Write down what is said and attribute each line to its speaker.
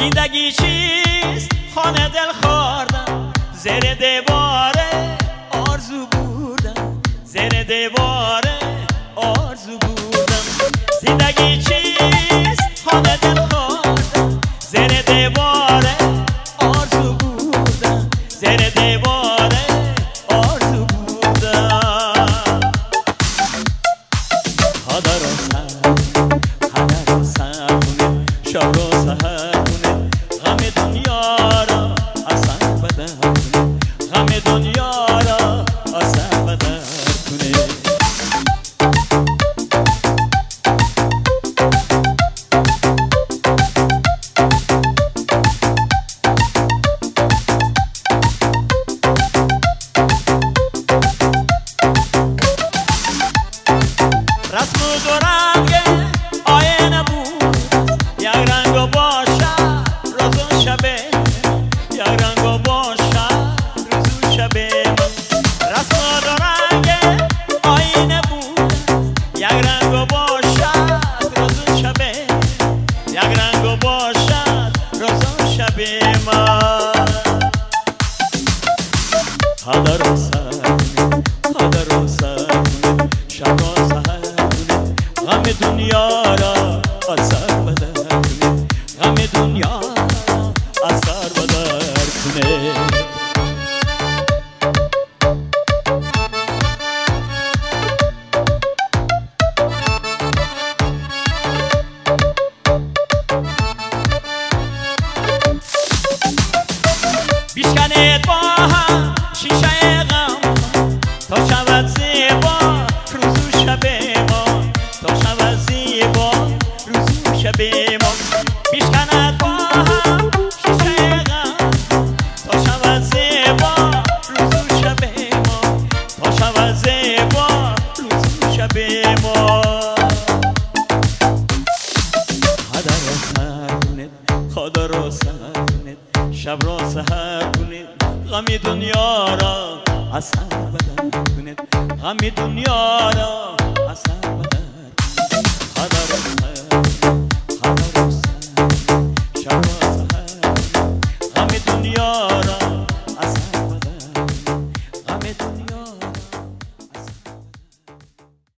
Speaker 1: زندگی چیست خانه دل خوردم زیر دیواره آرزو بودم زیر دیواره آرزو بودم زندگی چیست خانه دل خوردم زیر دیواره آرزو بودم زیر دیواره آرزو بودم هدر و سر کنه شب و سحر کنه غم دنیا را اثر بدر کنه غم دنیا را اثر بدر کنه رسم و دورنگ آینه بود یک رنگ و باشد روز و شبه یک رنگ و باشد روز و شبه رسم و دورنگ آینه بود یک رنگ و باشد روز و شبه یک رنگ و باشد روز و شبه هدر و سر هدر و سر شب و سحر غم دنیا را اثر بدر کنه غم دنیا را اثر بدر کنه بیشکنید با هم شیشه غم تا شود زیبا روز و شب ما تا شود زیبا روز و شب ما بیشکند با هم شیشه غم تا شود زیبا روز و شب ما تا شود زیبا روز و شب ما هدر و سر کنید خدا را سر کنید شب را سحر کنید غم دنیا را اثر بدر کنید غم دنیا